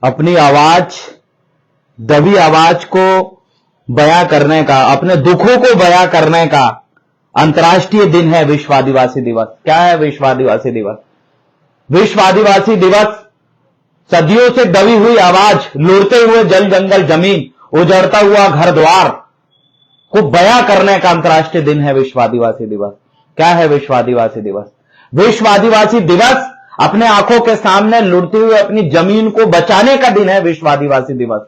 अपनी आवाज, दबी आवाज को बयां करने का, अपने दुखों को बयां करने का अंतर्राष्ट्रीय दिन है विश्व आदिवासी दिवस। क्या है विश्व आदिवासी दिवस? विश्व आदिवासी दिवस सदियों से दबी हुई आवाज, लुढ़ते हुए जल जंगल जमीन, उजड़ता हुआ घर द्वार को बयां करने का अंतर्राष्ट्रीय दिन है विश्व आदिवासी दिवस। क्या है विश्व आदिवासी दिवस? विश्व आदिवासी दिवस अपने आंखों के सामने लुढ़ती हुई अपनी जमीन को बचाने का दिन है विश्व आदिवासी दिवस।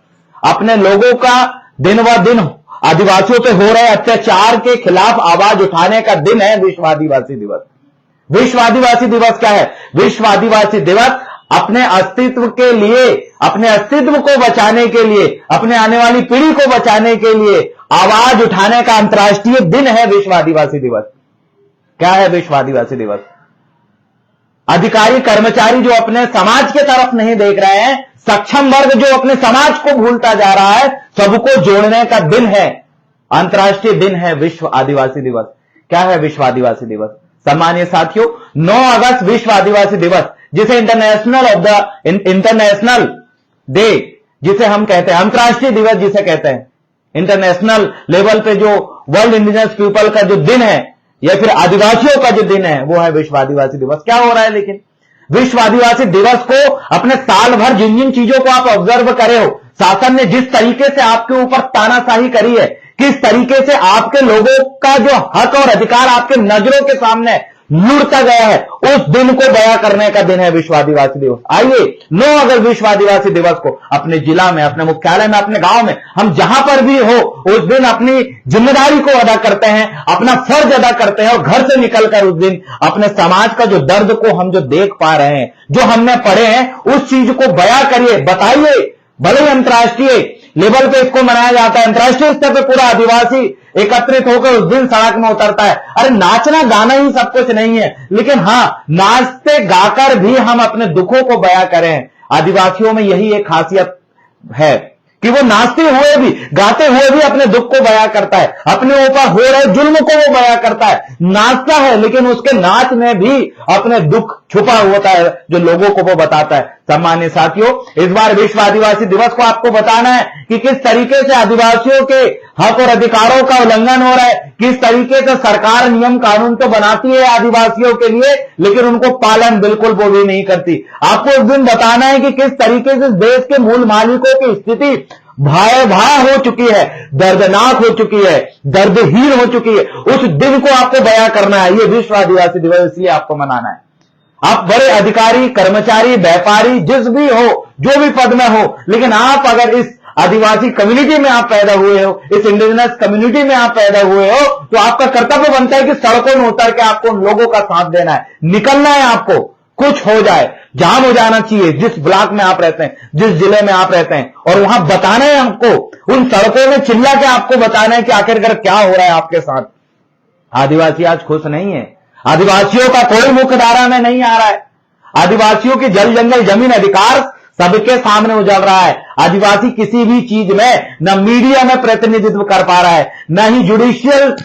अपने लोगों का दिन व दिन आदिवासियों पे हो रहे अत्याचार के खिलाफ आवाज उठाने का दिन है विश्व आदिवासी दिवस। विश्व आदिवासी दिवस क्या है? विश्व आदिवासी दिवस अपने अस्तित्व के लिए, अपने अस्तित्व को बचाने के लिए, अपने आने वाली पीढ़ी को बचाने के लिए आवाज उठाने का अंतर्राष्ट्रीय दिन है विश्व आदिवासी दिवस। क्या है विश्व आदिवासी दिवस? अधिकारी कर्मचारी जो अपने समाज के तरफ नहीं देख रहे हैं, सक्षम वर्ग जो अपने समाज को भूलता जा रहा है, सबको जोड़ने का दिन है, अंतर्राष्ट्रीय दिन है विश्व आदिवासी दिवस। क्या है विश्व आदिवासी दिवस? सम्मानिय साथियों, 9 अगस्त विश्व आदिवासी दिवस, जिसे इंटरनेशनल डे जिसे हम कहते हैं, अंतर्राष्ट्रीय दिवस जिसे कहते हैं, इंटरनेशनल लेवल पे जो वर्ल्ड इंडिजिनस पीपल का जो दिन है या फिर आदिवासियों का जो दिन है, वो है विश्व आदिवासी दिवस। क्या हो रहा है लेकिन विश्व आदिवासी दिवस को अपने साल भर जिन जिन चीजों को आप ऑब्जर्व करे हो, शासन ने जिस तरीके से आपके ऊपर तानाशाही करी है, किस तरीके से आपके लोगों का जो हक और अधिकार आपके नजरों के सामने लुढ़ता गया है, उस दिन को बयां करने का दिन है विश्व आदिवासी दिवस। आइए 9 अगस्त विश्व आदिवासी दिवस को अपने जिला में, अपने मुख्यालय में, अपने गांव में, हम जहां पर भी हो, उस दिन अपनी जिम्मेदारी को अदा करते हैं, अपना फर्ज अदा करते हैं और घर से निकलकर उस दिन अपने समाज का जो दर्द को हम जो देख पा रहे हैं, जो हमने पढ़े हैं, उस चीज को बयां करिए, बताइए। भले ही अंतर्राष्ट्रीय लेवल पे इसको मनाया जाता है, अंतर्राष्ट्रीय स्तर पे पूरा आदिवासी एकत्रित होकर उस दिन सड़क में उतरता है। अरे नाचना गाना ही सब कुछ नहीं है, लेकिन हां, नाचते गाकर भी हम अपने दुखों को बयां करें। आदिवासियों में यही एक खासियत है कि वो नाचते हुए भी, गाते हुए भी अपने दुख को बयां करता है, अपने ऊपर हो रहे जुल्म को वो बयां करता है। नाचता है लेकिन उसके नाच में भी अपने दुख छुपा होता है जो लोगों को वो बताता है। सम्मानित साथियों, इस बार विश्व आदिवासी दिवस को आपको बताना है कि किस तरीके से आदिवासियों के हक और अधिकारों का उल्लंघन हो रहा है, किस तरीके से सरकार नियम कानून तो बनाती है आदिवासियों के लिए, लेकिन उनको पालन बिल्कुल वो भी नहीं करती। आपको उस दिन बताना है कि किस तरीके से देश के मूल मालिकों की स्थिति भयावह हो चुकी है, दर्दनाक हो चुकी है, दर्दहीन हो चुकी है। उस दिन को आपको बयां करना है। ये विश्व आदिवासी दिवस इसलिए आपको मनाना है। आप बड़े अधिकारी, कर्मचारी, व्यापारी, जिस भी हो, जो भी पद में हो, लेकिन आप अगर इस आदिवासी कम्युनिटी में आप पैदा हुए हो, इस इंडिजिनस कम्युनिटी में आप पैदा हुए हो, तो आपका कर्तव्य बनता है कि सड़कों में उतर के आपको उन लोगों का साथ देना है, निकलना है आपको। कुछ हो जाए, जाम हो जाना चाहिए जिस ब्लॉक में आप रहते हैं, जिस जिले में आप रहते हैं, और वहां बताना है आपको, उन सड़कों में चिल्ला के आपको बताना है कि आखिरकार क्या हो रहा है आपके साथ। आदिवासी आज खुश नहीं है, आदिवासियों का कोई मुख्य धारा में नहीं आ रहा है। आदिवासियों की जल जंगल जमीन अधिकार सबके सामने उजड़ रहा है। आदिवासी किसी भी चीज में न मीडिया में प्रतिनिधित्व कर पा रहा है, न ही जुडिशियल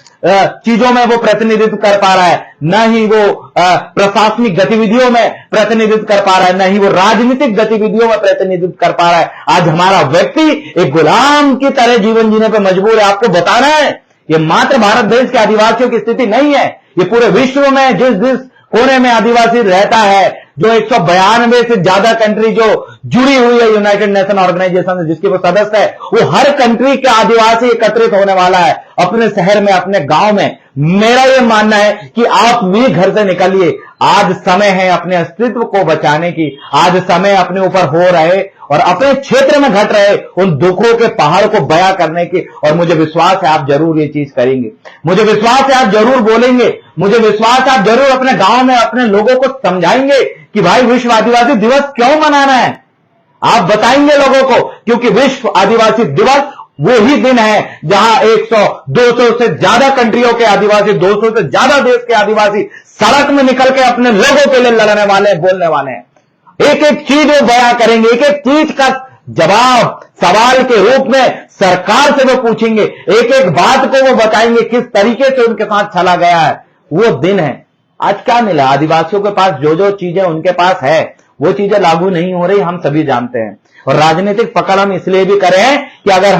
चीजों में वो प्रतिनिधित्व कर पा रहा है, न ही वो प्रशासनिक गतिविधियों में प्रतिनिधित्व कर पा रहा है, न ही वो राजनीतिक गतिविधियों में प्रतिनिधित्व कर पा रहा है। आज हमारा व्यक्ति एक गुलाम की तरह जीवन जीने पर मजबूर है। आपको बताना है, ये मात्र भारत देश के आदिवासियों की स्थिति नहीं है, ये पूरे विश्व में जिस जिस कोने में आदिवासी रहता है, जो 192 से ज्यादा कंट्री जो जुड़ी हुई है यूनाइटेड नेशन ऑर्गेनाइजेशन से, जिसके वो सदस्य है, वो हर कंट्री के आदिवासी एकत्रित होने वाला है अपने शहर में, अपने गांव में। मेरा ये मानना है कि आप भी घर से निकलिए। आज समय है अपने अस्तित्व को बचाने की, आज समय अपने ऊपर हो रहे और अपने क्षेत्र में घट रहे उन दुखों के पहाड़ को बयां करने की। और मुझे विश्वास है आप जरूर ये चीज करेंगे, मुझे विश्वास है आप जरूर बोलेंगे, मुझे विश्वास है आप जरूर अपने गांव में अपने लोगों को समझाएंगे कि भाई विश्व आदिवासी दिवस क्यों मनाना है। आप बताएंगे लोगों को, क्योंकि विश्व आदिवासी दिवस वो ही दिन है जहां 100, 200 से ज्यादा कंट्रियों के आदिवासी, 200 से ज्यादा देश के आदिवासी सड़क में निकल के अपने लोगों के लिए लड़ने वाले, बोलने वाले हैं। एक एक चीज वो बयां करेंगे, एक एक चीज का जवाब सवाल के रूप में सरकार से वो पूछेंगे, एक एक बात को वो बताएंगे किस तरीके से उनके साथ चला गया है। वो दिन है। आज क्या मिला आदिवासियों के पास? जो जो चीजें उनके पास है वो चीजें लागू नहीं हो रही, हम सभी जानते हैं। और राजनीतिक पकड़ हम इसलिए भी करें कि अगर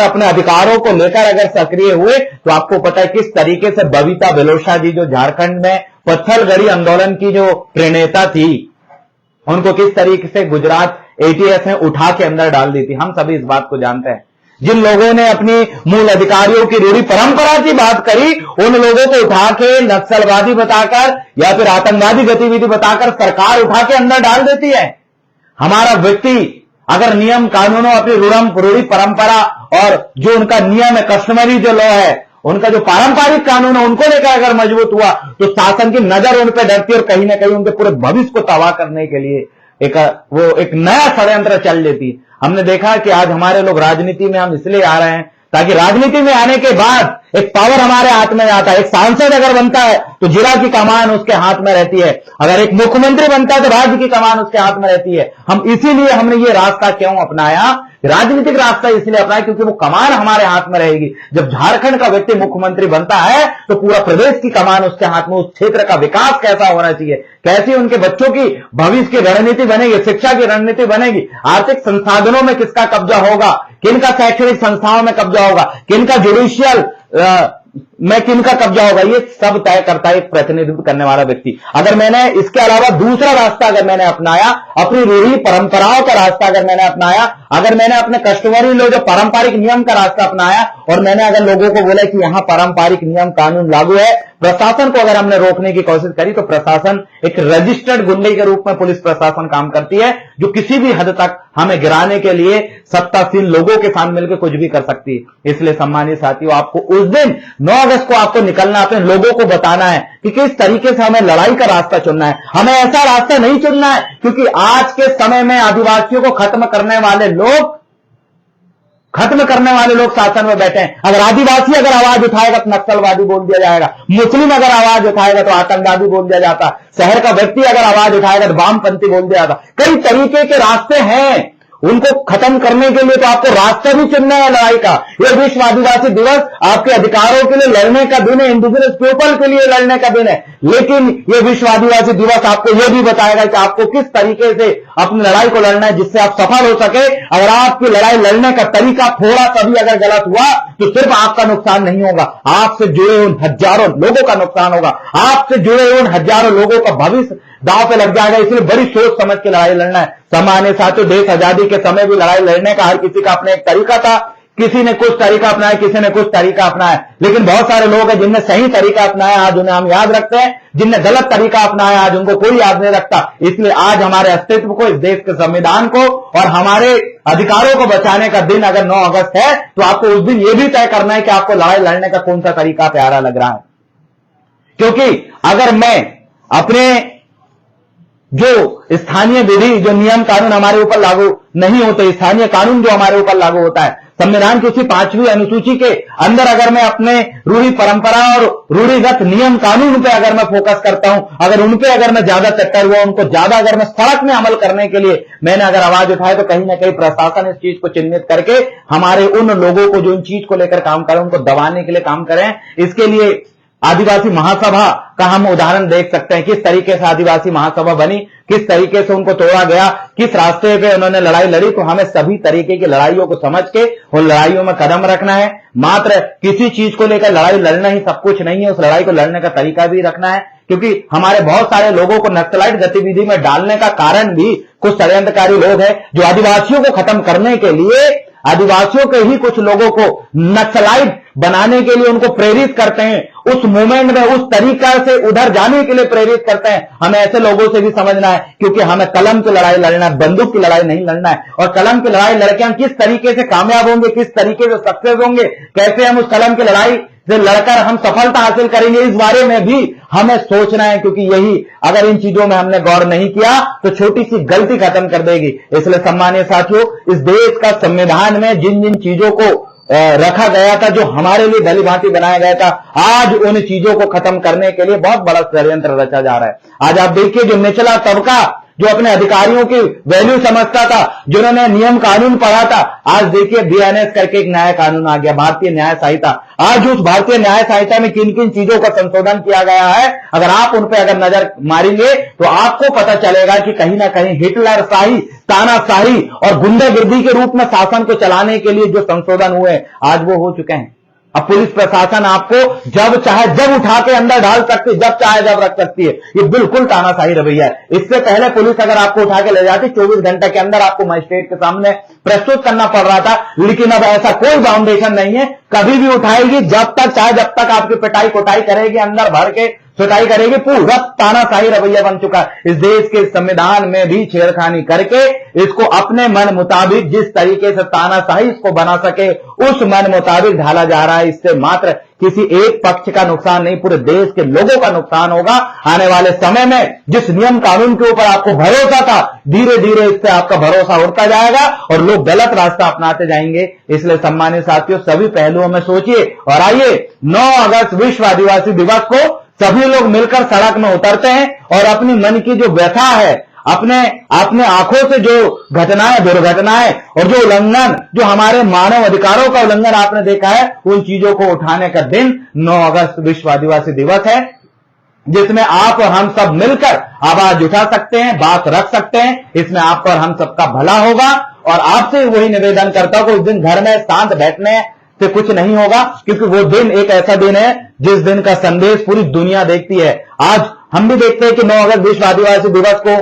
अपने अधिकारों को लेकर अगर सक्रिय हुए तो आपको पता है किस तरीके से बबीता बेलोशा जी, जो झारखंड में पत्थलगड़ी आंदोलन की जो प्रणेता थी, उनको किस तरीके से गुजरात एटीएस ने उठा के अंदर डाल दी थी। हम सभी इस बात को जानते हैं। जिन लोगों ने अपनी मूल अधिकारियों की रूढ़ी परंपरा की बात करी, उन लोगों को उठा के नक्सलवादी बताकर या फिर आतंकवादी गतिविधि बताकर सरकार उठा के अंदर डाल देती है। हमारा व्यक्ति अगर नियम कानूनों, अपनी रूढ़ी परंपरा और जो उनका नियम है, कस्टमरी जो लॉ है, उनका जो पारंपरिक कानून है, उनको लेकर अगर मजबूत हुआ तो शासन की नजर उन पर डरती और कहीं ना कहीं उनके पूरे भविष्य को तबाह करने के लिए एक नया षड्यंत्र चल देती। हमने देखा कि आज हमारे लोग राजनीति में हम इसलिए आ रहे हैं ताकि राजनीति में आने के बाद एक पावर हमारे हाथ में आता है। एक सांसद अगर बनता है तो जिला की कमान उसके हाथ में रहती है, अगर एक मुख्यमंत्री बनता है तो राज्य की कमान उसके हाथ में रहती है। हम इसीलिए हमने ये रास्ता क्यों अपनाया, राजनीतिक रास्ता इसलिए अपनाया क्योंकि वो कमान हमारे हाथ में रहेगी। जब झारखंड का व्यक्ति मुख्यमंत्री बनता है तो पूरा प्रदेश की कमान उसके हाथ में, उस क्षेत्र का विकास कैसा होना चाहिए, कैसी उनके बच्चों की भविष्य की रणनीति बनेगी, शिक्षा की रणनीति बनेगी, आर्थिक संसाधनों में किसका कब्जा होगा, किनका शैक्षणिक संस्थाओं में कब्जा होगा, किनका जुडिशियल में किनका कब्जा होगा, ये सब तय करता है एक प्रतिनिधित्व करने वाला व्यक्ति। अगर मैंने इसके अलावा दूसरा रास्ता अगर मैंने अपनाया, अपनी रूढ़ी परंपराओं का रास्ता अगर मैंने अपनाया, अगर मैंने अपने कस्टमरी लो जो पारंपरिक नियम का रास्ता अपनाया और मैंने अगर लोगों को बोला कि यहां पारंपरिक नियम कानून लागू है, प्रशासन को अगर हमने रोकने की कोशिश करी तो प्रशासन एक रजिस्टर्ड गुंडे के रूप में पुलिस प्रशासन काम करती है, जो किसी भी हद तक हमें गिराने के लिए सत्तासीन लोगों के साथ मिलकर कुछ भी कर सकती है। इसलिए सम्मानित साथियों, आपको उस दिन 9 अगस्त को आपको निकलना, अपने लोगों को बताना है कि किस तरीके से हमें लड़ाई का रास्ता चुनना है। हमें ऐसा रास्ता नहीं चुनना है क्योंकि आज के समय में आदिवासियों को खत्म करने वाले लोग शासन में बैठे हैं। अगर आदिवासी अगर आवाज उठाएगा तो नक्सलवादी बोल दिया जाएगा, मुस्लिम अगर आवाज उठाएगा तो आतंकवादी बोल दिया जाता, शहर का व्यक्ति अगर आवाज उठाएगा तो वामपंथी बोल दिया जाता। कई तरीके के रास्ते हैं, उनको खत्म करने के लिए तो आपको रास्ता भी चुनना है लड़ाई का। यह विश्व आदिवासी दिवस आपके अधिकारों के लिए लड़ने का दिन है, इंडिजिनस पीपल के लिए लड़ने का दिन है, लेकिन यह विश्व आदिवासी दिवस आपको यह भी बताएगा कि आपको किस तरीके से अपनी लड़ाई को लड़ना है जिससे आप सफल हो सके। अगर आपकी लड़ाई लड़ने का तरीका थोड़ा सा भी अगर गलत हुआ तो सिर्फ आपका नुकसान नहीं होगा, आपसे जुड़े उन हजारों लोगों का नुकसान होगा, आपसे जुड़े उन हजारों लोगों का भविष्य दांव पे लग जाएगा। इसलिए बड़ी सोच समझ के लड़ाई लड़ना है। सामान्य साथियों, देश आजादी के समय भी लड़ाई लड़ने का हर किसी का अपना एक तरीका था, किसी ने कुछ तरीका अपनाया, किसी ने कुछ तरीका अपनाया, लेकिन बहुत सारे लोग हैं जिनने सही तरीका अपनाया, आज उन्हें हम याद रखते हैं, जिनने गलत तरीका अपनाया आज उनको कोई याद नहीं रखता। इसलिए आज हमारे अस्तित्व को, इस देश के संविधान को और हमारे अधिकारों को बचाने का दिन अगर 9 अगस्त है तो आपको उस दिन यह भी तय करना है कि आपको लड़ाई लड़ने का कौन सा तरीका प्यारा लग रहा है। क्योंकि अगर मैं अपने जो स्थानीय विधि, जो नियम कानून हमारे ऊपर लागू नहीं होते, स्थानीय कानून जो हमारे ऊपर लागू होता है, संविधान की उसी 5वीं अनुसूची के अंदर अगर मैं अपने रूढ़ी परंपरा और रूढ़िगत नियम कानून पे अगर मैं फोकस करता हूं, अगर उन पे अगर मैं ज्यादा चट्टर हुआ, उनको ज्यादा अगर मैं सड़क में अमल करने के लिए मैंने अगर आवाज उठाई, तो कहीं ना कहीं प्रशासन इस चीज को चिन्हित करके हमारे उन लोगों को जो इन चीज को लेकर काम करें उनको दबाने के लिए काम करें। इसके लिए आदिवासी महासभा का हम उदाहरण देख सकते हैं, किस तरीके से आदिवासी महासभा बनी, किस तरीके से उनको तोड़ा गया, किस रास्ते पे उन्होंने लड़ाई लड़ी। तो हमें सभी तरीके की लड़ाइयों को समझ के उन लड़ाइयों में कदम रखना है। मात्र किसी चीज को लेकर लड़ाई लड़ना ही सब कुछ नहीं है, उस लड़ाई को लड़ने का तरीका भी रखना है। क्योंकि हमारे बहुत सारे लोगों को नक्सलाइट गतिविधि में डालने का कारण भी कुछ षड्यंत्रकारी लोग हैं जो आदिवासियों को खत्म करने के लिए, आदिवासियों के ही कुछ लोगों को नक्सलाइट बनाने के लिए उनको प्रेरित करते हैं, उस मूवमेंट में उस तरीका से उधर जाने के लिए प्रेरित करते हैं। हमें ऐसे लोगों से भी समझना है, क्योंकि हमें कलम की लड़ाई लड़ना है, बंदूक की लड़ाई नहीं लड़ना है। और कलम की लड़ाई लड़के हम किस तरीके से कामयाब होंगे, किस तरीके से सक्सेस होंगे, कैसे हम उस कलम की लड़ाई से लड़कर हम सफलता हासिल करेंगे, इस बारे में भी हमें सोचना है। क्योंकि यही, अगर इन चीजों में हमने गौर नहीं किया तो छोटी सी गलती खत्म कर देगी। इसलिए सम्मानीय साथियों, इस देश का संविधान में जिन जिन चीजों को रखा गया था, जो हमारे लिए भली भांति बनाया गया था, आज उन चीजों को खत्म करने के लिए बहुत बड़ा षड्यंत्र रचा जा रहा है। आज आप देखिए, जो निचला तबका जो अपने अधिकारियों की वैल्यू समझता था, जिन्होंने नियम कानून पढ़ा था, आज देखिए बीएनएस करके एक नया कानून आ गया, भारतीय न्याय संहिता। आज उस भारतीय न्याय संहिता में किन किन चीजों का संशोधन किया गया है, अगर आप उन पर अगर नजर मारेंगे तो आपको पता चलेगा कि कहीं ना कहीं हिटलर शाही, तानाशाही और गुंडागिर्दी के रूप में शासन को चलाने के लिए जो संशोधन हुए आज वो हो चुके हैं। अब पुलिस प्रशासन आपको जब चाहे जब उठा के अंदर डाल सकती है, जब चाहे जब रख सकती है। ये बिल्कुल तानाशाही रवैया है। इससे पहले पुलिस अगर आपको उठा के ले जाती 24 घंटे के अंदर आपको मजिस्ट्रेट के सामने प्रस्तुत करना पड़ रहा था, लेकिन अब ऐसा कोई बाउंडेशन नहीं है, कभी भी उठाएगी, जब तक चाहे जब तक आपकी पिटाई कुटाई करेगी, अंदर भर के सुताई करेगी। पूरा तानाशाही रवैया बन चुका है। इस देश के संविधान में भी छेड़खानी करके इसको अपने मन मुताबिक जिस तरीके से तानाशाही इसको बना सके उस मन मुताबिक ढाला जा रहा है। इससे मात्र किसी एक पक्ष का नुकसान नहीं, पूरे देश के लोगों का नुकसान होगा। आने वाले समय में जिस नियम कानून के ऊपर आपको भरोसा था, धीरे धीरे इससे आपका भरोसा उड़ता जाएगा और लोग गलत रास्ता अपनाते जाएंगे। इसलिए सम्मानित साथियों, सभी पहलुओं में सोचिए और आइए 9 अगस्त विश्व आदिवासी दिवस को सभी लोग मिलकर सड़क में उतरते हैं और अपनी मन की जो व्यथा है, अपने आंखों से जो घटनाएं, दुर्घटनाएं और जो उल्लंघन, जो हमारे मानव अधिकारों का उल्लंघन आपने देखा है, उन चीजों को उठाने का दिन 9 अगस्त विश्व आदिवासी दिवस है, जिसमें आप और हम सब मिलकर आवाज उठा सकते हैं, बात रख सकते हैं। इसमें आपका और हम सबका भला होगा। और आपसे वही निवेदन करता हूं कि उस दिन घर में शांत बैठने से कुछ नहीं होगा, क्योंकि वो दिन एक ऐसा दिन है जिस दिन का संदेश पूरी दुनिया देखती है। आज हम भी देखते हैं कि 9 अगस्त विश्व आदिवासी दिवस को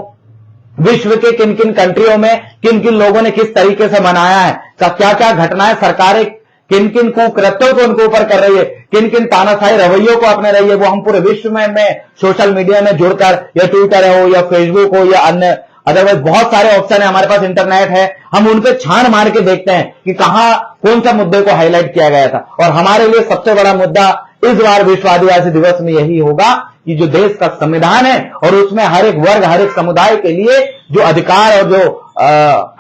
विश्व के किन किन कंट्रियों में किन किन लोगों ने किस तरीके से मनाया है, क्या क्या घटनाएं सरकारें किन किन कुकृत्यों को उनके ऊपर कर रही है, किन किन तानाशाही रवैयों को अपने रही है, वो हम पूरे विश्व में सोशल मीडिया में जुड़कर, या ट्विटर हो या फेसबुक हो या अन्य अदरवाइज बहुत सारे ऑप्शन है, हमारे पास इंटरनेट है, हम उन पे छान मार के देखते हैं कि कहां कौन सा मुद्दे को हाईलाइट किया गया था। और हमारे लिए सबसे बड़ा मुद्दा इस बार विश्व आदिवासी दिवस में यही होगा कि जो देश का संविधान है और उसमें हर एक वर्ग, हर एक समुदाय के लिए जो अधिकार और जो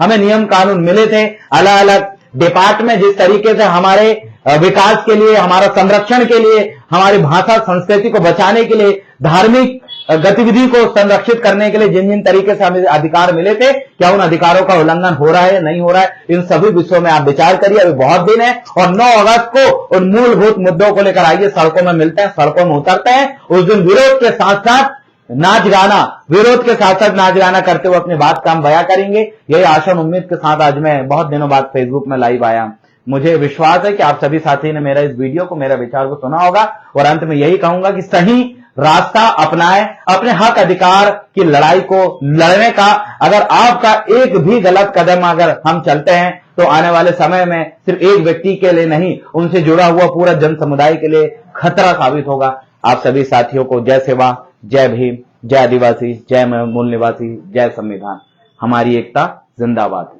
हमें नियम कानून मिले थे, अलग अलग डिपार्टमेंट जिस तरीके से हमारे विकास के लिए, हमारा संरक्षण के लिए, हमारी भाषा संस्कृति को बचाने के लिए, धार्मिक गतिविधि को संरक्षित करने के लिए जिन जिन तरीके से हमें अधिकार मिले थे, क्या उन अधिकारों का उल्लंघन हो रहा है, नहीं हो रहा है, इन सभी विषयों में आप विचार करिए। अभी बहुत दिन है और 9 अगस्त को उन मूलभूत मुद्दों को लेकर आइए, सड़कों में मिलते हैं, सड़कों में उतरते हैं। उस दिन विरोध के साथ साथ नाच गाना, विरोध के साथ साथ नाच गाना करते हुए अपनी बात का हम बयां करेंगे। यही आशा उम्मीद के साथ आज मैं बहुत दिनों बाद फेसबुक में लाइव आया। मुझे विश्वास है कि आप सभी साथी ने मेरा इस वीडियो को, मेरा विचार को सुना होगा और अंत में यही कहूंगा कि सही रास्ता अपनाएं, अपने हक अधिकार की लड़ाई को लड़ने का। अगर आपका एक भी गलत कदम अगर हम चलते हैं तो आने वाले समय में सिर्फ एक व्यक्ति के लिए नहीं, उनसे जुड़ा हुआ पूरा जन समुदाय के लिए खतरा साबित होगा। आप सभी साथियों को जय सेवा, जय भीम, जय आदिवासी, जय मूल निवासी, जय संविधान। हमारी एकता जिंदाबाद।